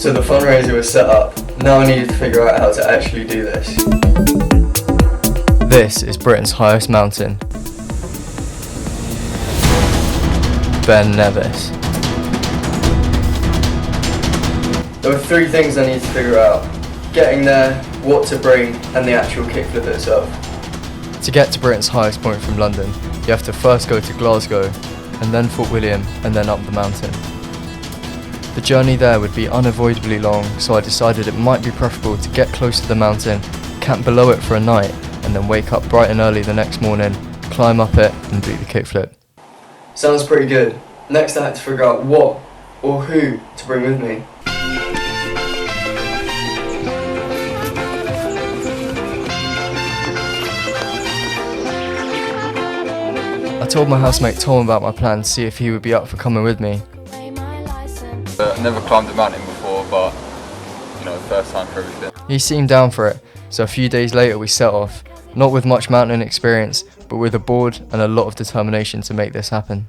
So the fundraiser was set up. Now I needed to figure out how to actually do this. This is Britain's highest mountain, Ben Nevis. There were three things I needed to figure out: getting there, what to bring, and the actual kickflip itself. To get to Britain's highest point from London, you have to first go to Glasgow, and then Fort William, and then up the mountain. The journey there would be unavoidably long, so I decided it might be preferable to get close to the mountain, camp below it for a night, and then wake up bright and early the next morning, climb up it, and do the kickflip. Sounds pretty good. Next I had to figure out what or who to bring with me. I told my housemate Tom about my plan to see if he would be up for coming with me. I've never climbed a mountain before, but first time for everything. He seemed down for it, so a few days later we set off, not with much mountain experience, but with a board and a lot of determination to make this happen.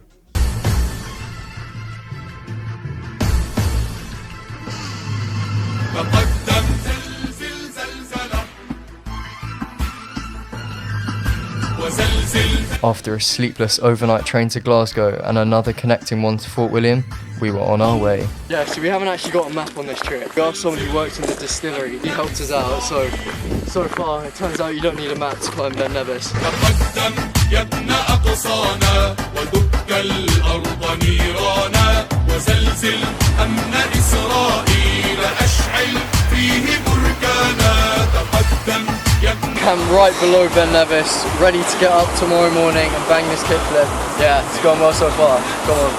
After a sleepless overnight train to Glasgow and another connecting one to Fort William, we were on our way. Yeah, so we haven't actually got a map on this trip. We asked someone who works in the distillery. He helped us out, so far it turns out you don't need a map to climb Ben Nevis. Camp right below Ben Nevis, ready to get up tomorrow morning and bang this kickflip. Yeah, it's gone well so far. Come on.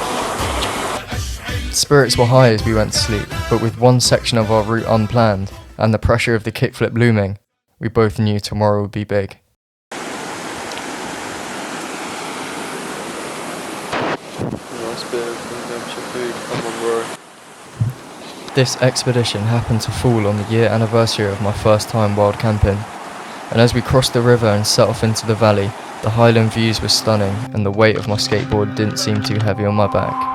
Spirits were high as we went to sleep, but with one section of our route unplanned and the pressure of the kickflip looming, we both knew tomorrow would be big. Nice bit of adventure food, come on bro. This expedition happened to fall on the year anniversary of my first time wild camping. And as we crossed the river and set off into the valley, the highland views were stunning and the weight of my skateboard didn't seem too heavy on my back.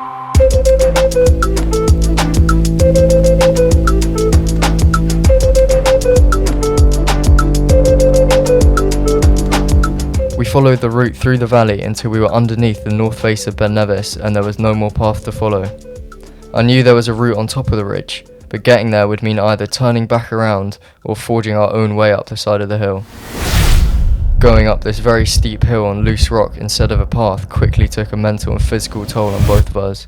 We followed the route through the valley until we were underneath the north face of Ben Nevis and there was no more path to follow. I knew there was a route on top of the ridge, but getting there would mean either turning back around or forging our own way up the side of the hill. Going up this very steep hill on loose rock instead of a path quickly took a mental and physical toll on both of us,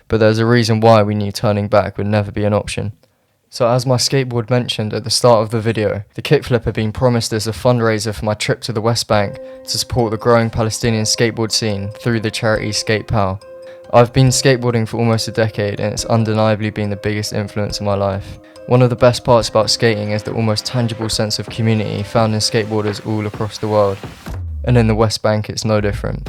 but there's a reason why we knew turning back would never be an option. So as my skateboard mentioned at the start of the video, the kickflip had been promised as a fundraiser for my trip to the West Bank to support the growing Palestinian skateboard scene through the charity Skate Pal. I've been skateboarding for almost a decade and it's undeniably been the biggest influence in my life. One of the best parts about skating is the almost tangible sense of community found in skateboarders all across the world. And in the West Bank it's no different.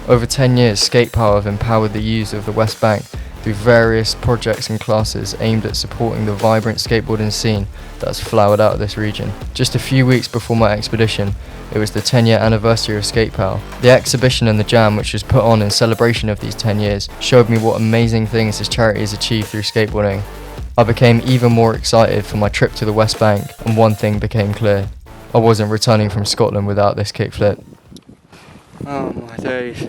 Over 10 years, Skate Pal have empowered the youth of the West Bank through various projects and classes aimed at supporting the vibrant skateboarding scene that's flowered out of this region. Just a few weeks before my expedition, it was the 10-year anniversary of Skate Pal. The exhibition and the jam which was put on in celebration of these 10 years showed me what amazing things this charity has achieved through skateboarding. I became even more excited for my trip to the West Bank, and one thing became clear. I wasn't returning from Scotland without this kickflip. Oh my days.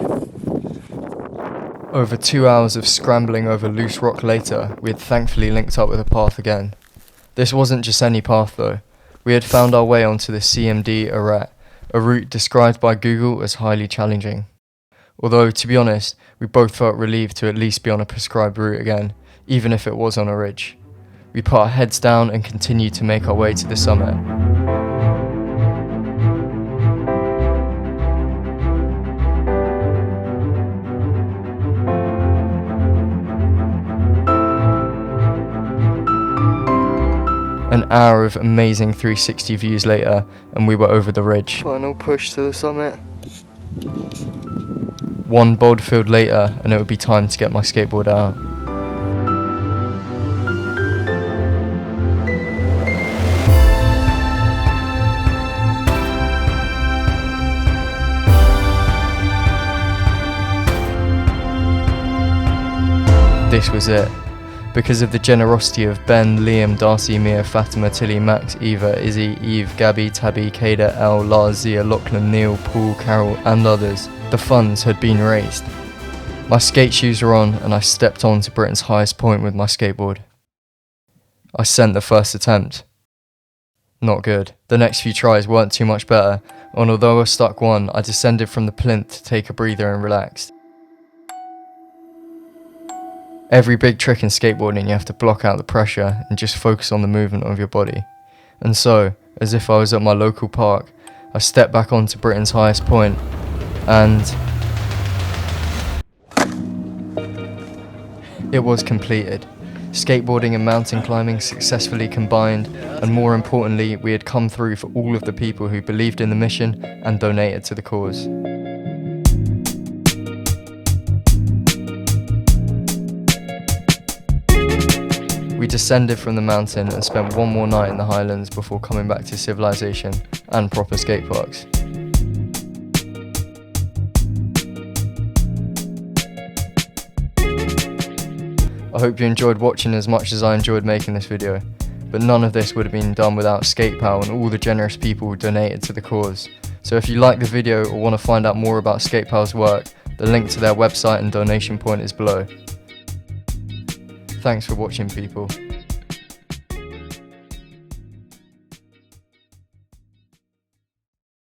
Over 2 hours of scrambling over loose rock later, we had thankfully linked up with a path again. This wasn't just any path though. We had found our way onto the CMD Arete, a route described by Google as highly challenging. Although, to be honest, we both felt relieved to at least be on a prescribed route again, even if it was on a ridge. We put our heads down and continued to make our way to the summit. An hour of amazing 360 views later, and we were over the ridge. Final push to the summit. One boulder field later, and it would be time to get my skateboard out. This was it. Because of the generosity of Ben, Liam, Darcy, Mia, Fatima, Tilly, Max, Eva, Izzy, Eve, Gabby, Tabby, Kada, Elle, Lars, Zia, Lachlan, Neil, Paul, Carol and others, the funds had been raised. My skate shoes were on and I stepped on to Britain's highest point with my skateboard. I sent the first attempt. Not good. The next few tries weren't too much better, and although I stuck one, I descended from the plinth to take a breather and relaxed. Every big trick in skateboarding you have to block out the pressure and just focus on the movement of your body. And so, as if I was at my local park, I stepped back onto Britain's highest point, and it was completed. Skateboarding and mountain climbing successfully combined, and more importantly, we had come through for all of the people who believed in the mission and donated to the cause. We descended from the mountain and spent one more night in the Highlands before coming back to civilization and proper skate parks. I hope you enjoyed watching as much as I enjoyed making this video, but none of this would have been done without SkatePal and all the generous people who donated to the cause. So if you like the video or want to find out more about SkatePal's work, the link to their website and donation point is below. Thanks for watching, people.